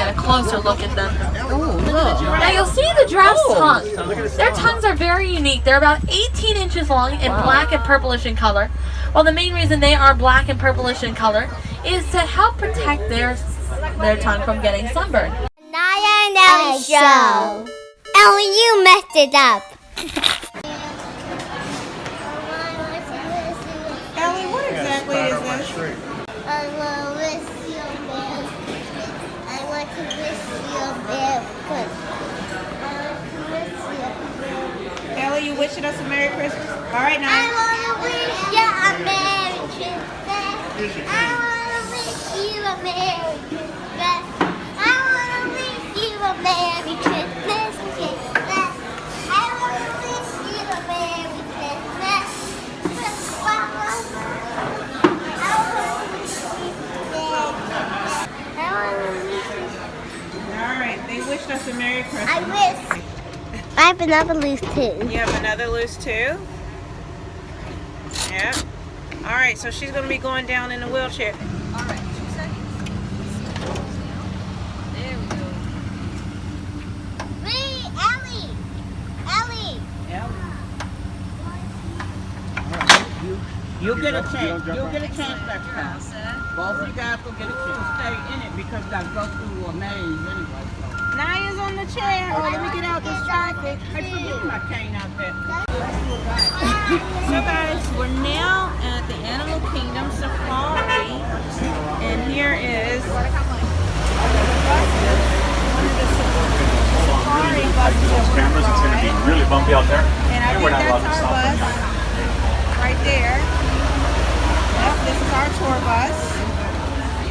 get a closer look at them. Oh, look. Now you'll see the giraffe's tongue. Their tongues are very unique. They're about 18 inches long and black and purplish in color. Well, the main reason they are black and purplish in color is to help protect their tongue from getting sunburned. Naya and Ellie show. Ellie, you messed it up. Ellie, what exactly is this? I want to wish you a Merry Christmas. I want to wish you a Merry Christmas. Ellie, you wishing us a Merry Christmas? All right, I now. want to wish you a Merry Christmas. I want to wish you a Merry Christmas. I want to wish you a Merry Christmas. I want to wish you a Merry Christmas. All right, they wished us a Merry Christmas. I wish. I have another loose too. You have another loose too? Yeah. All right, so she's going to be going down in the wheelchair. All right, 2 seconds. There we go. Wait, Ellie. Ellie. You'll get a chance. You'll get a chance next time. Both of you guys will get a chance. Stay in it because you got to go through a maze anyway. Naya's on the chair. Oh, let me get out this traffic. I forget my cane out there. So guys, we're now at the Animal Kingdom Safari. And here is one of the safari buses. Those cameras, it's going to be really bumpy out there. And I think that's our bus right there. Yep, this is our tour bus.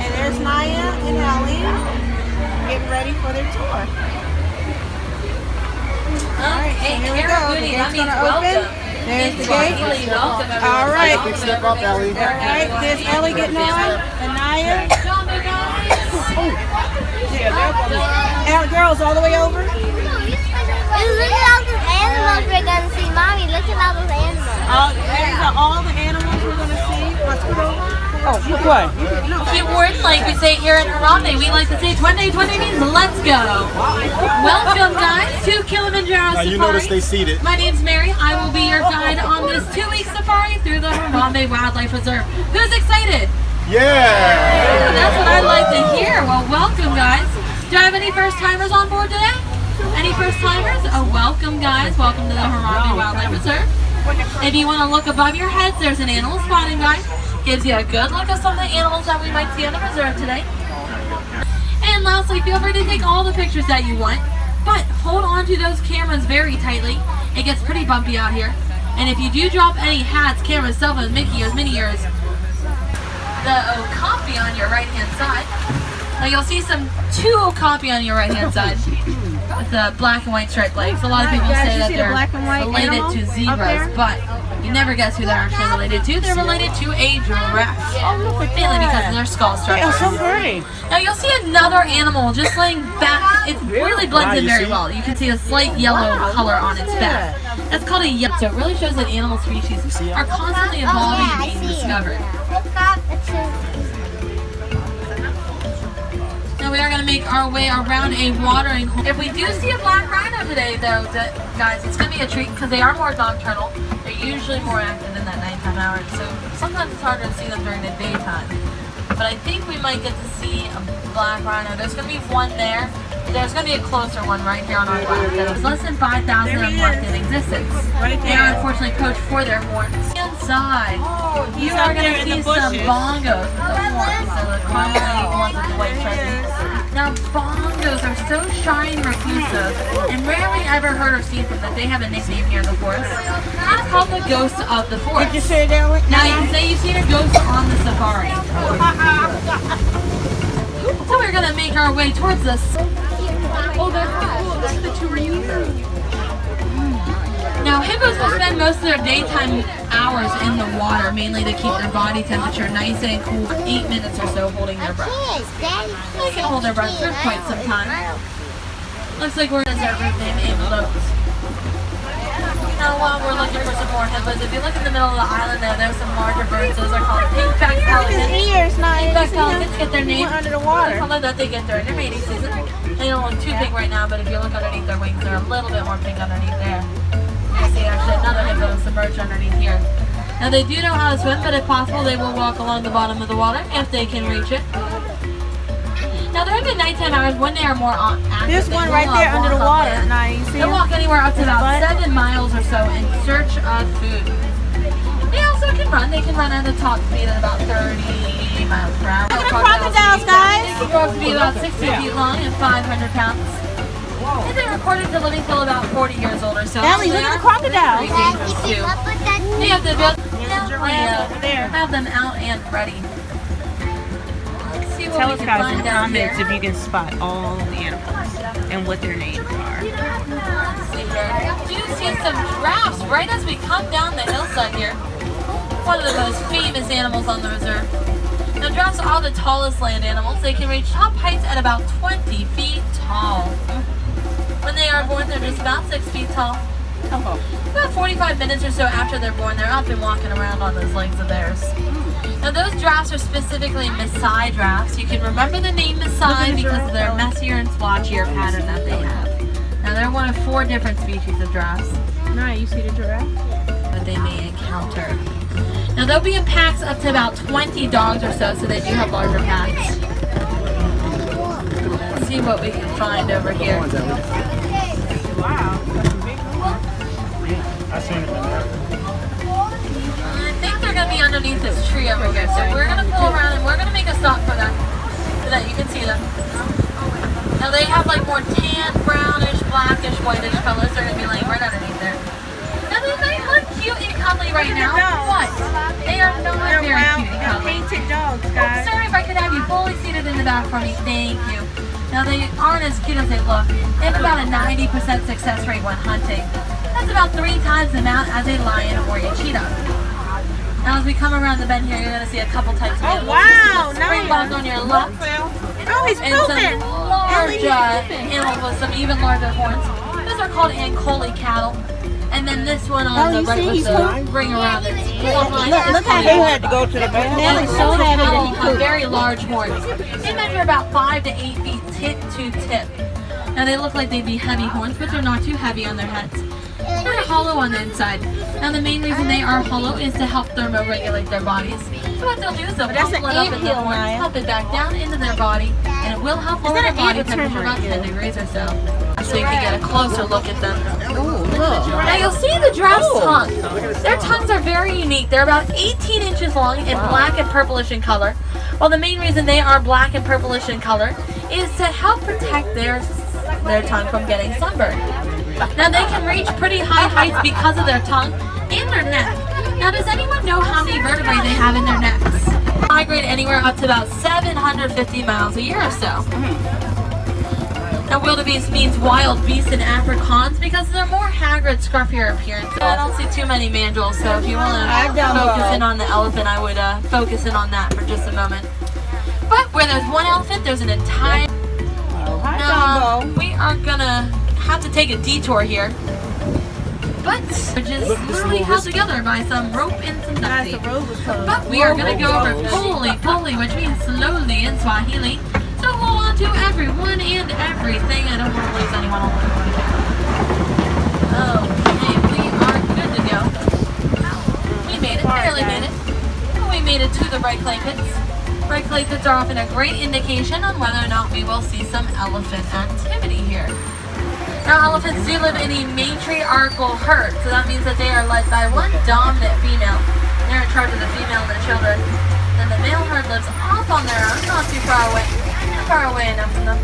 And there's Naya and Ellie getting ready for their tour. Alright, so here we go. The gate's going to open. There's the gate. Alright. Big step up, Ellie. Alright, there's Ellie getting on. And Naya. Girls all the way over. Look at all those animals we're going to see. Mommy, look at all those animals. These are all the animals we're going to see. Let's go over. Oh, which way? Cute words like we say here in Harambe. We like to say 20 means let's go. Welcome guys to Kilimanjaro Safari. You notice they seated. My name's Mary. I will be your guide on this 2-week safari through the Harambe Wildlife Reserve. Who's excited? Yeah! That's what I like to hear. Well, welcome guys. Do I have any first timers on board today? Any first timers? Oh, welcome guys. Welcome to the Harambe Wildlife Reserve. If you want to look above your heads, there's an animal spotting guide. Gives you a good look at some of the animals that we might see on the reserve today. And lastly, feel free to take all the pictures that you want, but hold on to those cameras very tightly. It gets pretty bumpy out here. And if you do drop any hats, cameras, cell phones, Mickey ears, Minnie ears, the Okapi on your right hand side. Now you'll see two Okapi on your right hand side with the black and white striped legs. A lot of people say that they're related to zebras, but you never guess who they're actually related to. They're related to a giraffe. Mainly because of their skull structure. So pretty. Now you'll see another animal just laying back. It really blends in very well. You can see a slight yellow color on its back. That's called a yellow. So it really shows that animal species are constantly evolving and being discovered. Now we are going to make our way around a watering hole. If we do see a black rhino today though, guys, it's going to be a treat because they are more nocturnal. They're usually more active in that nighttime hour, so sometimes it's harder to see them during the daytime. But I think we might get to see a black rhino. There's going to be one there. There's going to be a closer one right here on our left. There's less than 5,000 of them left in existence. They are unfortunately poached for their horns. Inside, you are going to see some bongos with the horns. So the commonly ones with the white stripes. Now bongos are so shy and reclusive and rarely ever heard or seen from them. They have a nickname here in the forest. It's called the ghost of the forest. Did you say that one? Now you can say you've seen a ghost on the safari. So we're going to make our way towards this. Oh, that's cool. Look at the two reunions. Now, hippos will spend most of their daytime hours in the water, mainly to keep their body temperature nice and cool for 8 minutes or so, holding their breath. They can hold their breath for quite some time. Looks like we're in a desert named Amelot. Now while we're looking for some more hippos, if you look in the middle of the island there's some larger birds. Those are called pink-backed His pelicans. ears, Naya. Pink-backed pelicans get their name Under the from the water. color that they get during their mating season. They don't look too pink right now, but if you look underneath their wings, they're a little bit more pink underneath there. You see actually another hippo submerged underneath here. Now they do know how to swim, but if possible, they will walk along the bottom of the water if they can reach it. Now during the nighttime hours, when they are more active, There's they one will, right there under the walk on water. land. Naya, you see They'll him? walk anywhere up to about What? 7 miles or so in search of food. They also can run. They can run at a top speed at about 30 miles per hour. Look at the crocodiles, guys. They can grow up to be about 60 feet long and 500 pounds. And they're recorded to live until about 40 years old or so. Ellie, look at the crocodiles. Very dangerous Keep too. up with that. They have the ability over there. have them out and ready. Let's see what Tell we us can guys in find the down comments here. if you can spot all the animals and what their names are. Let's see here. Do you see some giraffes right as we come down the hillside here? One of the most famous animals on the reserve. Now giraffes are the tallest land animals. They can reach top heights at about 20 feet tall. When they are born, they're just about 6 feet tall. About 45 minutes or so after they're born, they're up and walking around on those legs of theirs. Now those giraffes are specifically Maasai giraffes. You can remember the name Maasai because of their messier and splotchier pattern that they have. Now they're one of 4 different species of giraffes Naya, you see the giraffe? that they may encounter. Now they'll be in packs up to about 20 dogs or so they do have larger packs. Let's see what we can find over here. Wow. I seen it in there. I think they're going to be underneath this tree over here. So we're going to pull around and we're going to make a stop for them so that you can see them. Now they have like more tan, brownish, blackish, whitish colors. They're going to be laying right underneath there. Now they might look cute and cuddly right now, but they are not They're very round, cute and they're cuddly. painted dogs, Oh, guys. sorry if I could have you fully seated in the back for me. Thank you. Now they aren't as cute as they look. They have about a 90% success rate when hunting. That's about 3 times the amount as a lion or a cheetah. Now as we come around the bend here, you're going to see a couple types of Oh, animals. wow, Springboks on your left, Oh, he's and some pooping. large animals with some even larger horns. Those are called Ankole cattle. And then this one on the you right see, with he's the pooping. ring around it. Look how he had to go to the bathroom. Nelly showed that Cattle he have pooped. very large horns. They measure about 5 to 8 feet tip to tip. Now they look like they'd be heavy horns, but they're not too heavy on their heads. They're hollow on the inside. Now the main reason they are hollow is to help thermoregulate their bodies. So what they'll do is they'll that's pump an blood up in ant the hill, horns, Maya. pump it back down into their body, and it will help lower that their an body ant temperature about turmeric 10 degrees or so. So you can get a closer look at them. Oh, look. Now you'll see the giraffe's tongue. Their tongues are very unique. They're about 18 inches long and black and purplish in color. Well, the main reason they are black and purplish in color is to help protect their tongue from getting sunburned. Now they can reach pretty high heights because of their tongue and their neck. Now does anyone know how many vertebrae they have in their necks? Migrate anywhere up to about 750 miles a year or so. Now wildebeest means wild beasts in Afrikaans because they're more haggard, scruffier appearance. I don't see too many mandrills, so if you want to focus in on the elephant, I would focus in on that for just a moment. But where there's one elephant, there's an entire... Now, we are gonna have to take a detour here. But we're just literally held together by some rope and some duct tape. But we are gonna go over poli, which means slowly in Swahili. So hold on to everyone and everything. I don't want to lose anyone on the way. Okay, we are good to go. We made it, barely made it. We made it to the right clay pits. Right clay pits are often a great indication on whether or not we will see some elephant activity here. Now elephants do live in a matriarchal herd, so that means that they are led by one dominant female. They're in charge of the female and the children. Then the male herd lives off on their own, not too far away. Not far away enough from them.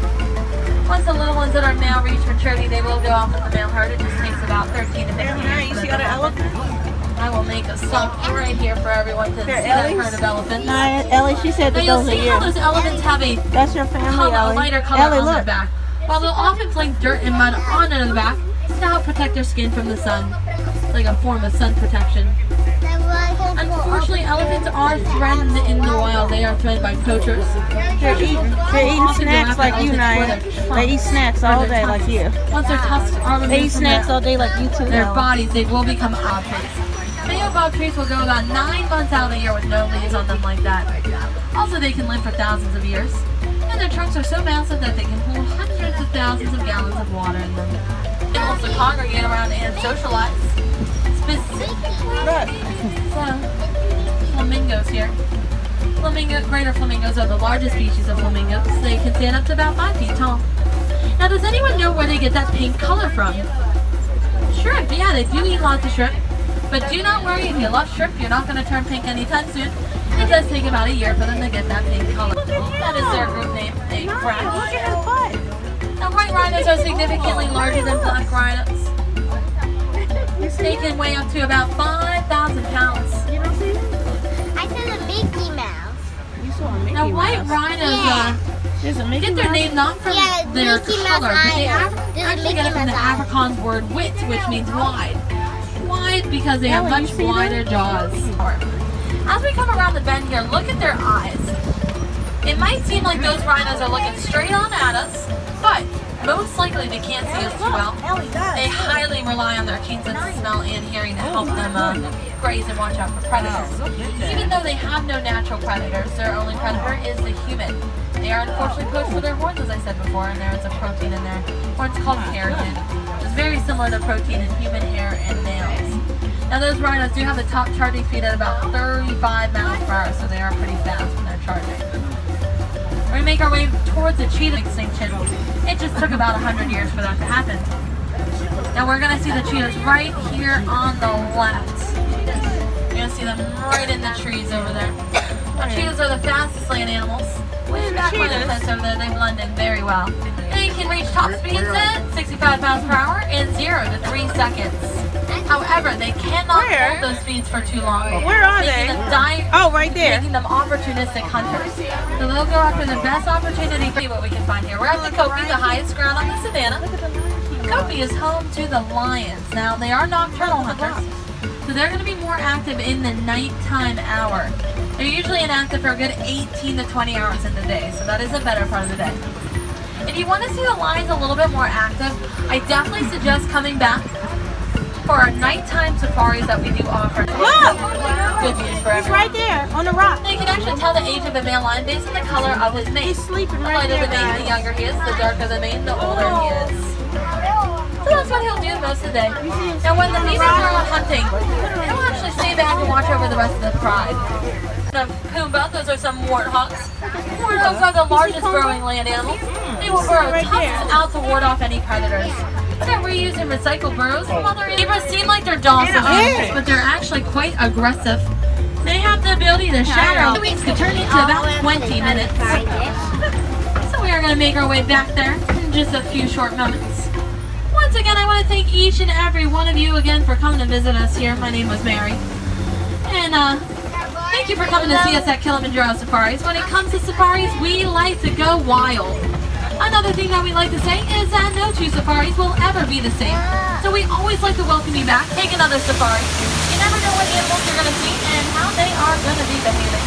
Once the little ones that are male reach maturity, they will go off with the male herd. It just takes about 13 to 15 years. You for see that all to the happen. elephants? I will make a stop right here for everyone to see that Ellie's? herd of elephants. Naya, Ellie, she said Now that you'll those are see how yours. those elephants have a That's your family, color, a Ellie. lighter color Ellie, on their look. back. While they'll often fling dirt and mud onto the back to help protect their skin from the sun, like a form of sun protection. Unfortunately, elephants are threatened in the wild. They are threatened by poachers. They're eating snacks like you, Naya. They eat snacks all day like you. Once their tusks are removed They eat from snacks all day like you too. their Ellen. bodies, they will become obtuse. Male bob trees will go about 9 months out of the year with no leaves on them like that. Also, they can live for thousands of years. And their trunks are so massive that they can hold hundreds of thousands of gallons of water in them. Animals to congregate around and socialize. Specifically, flamingos here. Greater flamingos are the largest species of flamingos. They can stand up to about 5 feet tall. Now, does anyone know where they get that pink color from? Shrimp. Yeah, they do eat lots of shrimp. But do not worry, if you love shrimp, you're not going to turn pink anytime soon. It does take about a year for them to get that pink color. That is their group name, a crab. Look at his butt. Now, white rhinos are significantly larger than black rhinos. They can weigh up to about 5,000 pounds. I said a Mickey Mouse. You saw a Mickey Now, white Mouse. rhinos There's a Mickey get their Mouse. name not from Yeah, their Mickey Mouse color, but they Island. There's a actually get it Mickey from the Mouse Island. Afrikaans word wit, which means wide. Wide because they have Ellen, you much see that? wider jaws. As we come around the bend here, look at their eyes. It might seem like those rhinos are looking straight on at us, but most likely they can't see us too well. They highly rely on their keen sense of smell and hearing to help them graze and watch out for predators. Even though they have no natural predators, their only predator is the human. They are unfortunately poached for their horns, as I said before, and there is a protein in their horns called keratin, which is very similar to protein in human hair and nails. Now, those rhinos do have the top charging speed at about 35 miles per hour, so they are pretty fast when they're charging. We're going to make our way towards the cheetah extinction. It just took about 100 years for that to happen. Now, we're going to see the cheetahs right here on the left. You're going to see them right in the trees over there. Now, cheetahs are the fastest land animals. Way back by the fence over there, they blend in very well. They can reach top speeds at 65 miles per hour in 0 to 3 seconds. However, they cannot Where? hold those speeds for too long. Where are making they? them Oh, right there. making them opportunistic hunters. So they'll go after the best opportunity to see what we can find here. We're at the Kopi, the highest ground on the savannah. Kopi is home to the lions. Now, they are nocturnal hunters, so they're going to be more active in the nighttime hour. They're usually inactive for a good 18 to 20 hours in the day, so that is a better part of the day. If you want to see the lions a little bit more active, I definitely suggest coming back for our nighttime safaris that we do offer. Look! Good views for It's everyone. right there on the rock. Now, you can actually tell the age of a male lion based on the color of his mane. He's sleeping The right lighter there, the mane, the guys. younger he is. The darker the mane, the older he is. So that's what he'll do most of the day. Now, when the females are out hunting, he'll actually stay back and watch over the rest of the pride. The Pumbaa, those are some warthogs. Warthogs are the largest burrowing land animals. They will burrow Right tufts there. out to ward off any predators. They're reused and recycled burrows from other animals. Seem like they're docile animals, but they're actually quite aggressive. They have the ability to shatter. 2 weeks could turn into about 20 minutes. So we are going to make our way back there in just a few short moments. Once again, I want to thank each and every one of you again for coming to visit us here. My name was Mary. And thank you for coming to see us at Kilimanjaro Safaris. When it comes to safaris, we like to go wild. Another thing that we like to say is that no two safaris will ever be the same. So we always like to welcome you back. Take another safari. You never know what animals you're going to see and how they are going to be behaving.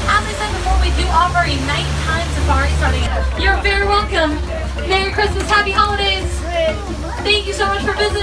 As I said before, we do offer a nighttime safari starting at... You're very welcome. Merry Christmas, Happy Holidays. Thank you so much for visiting.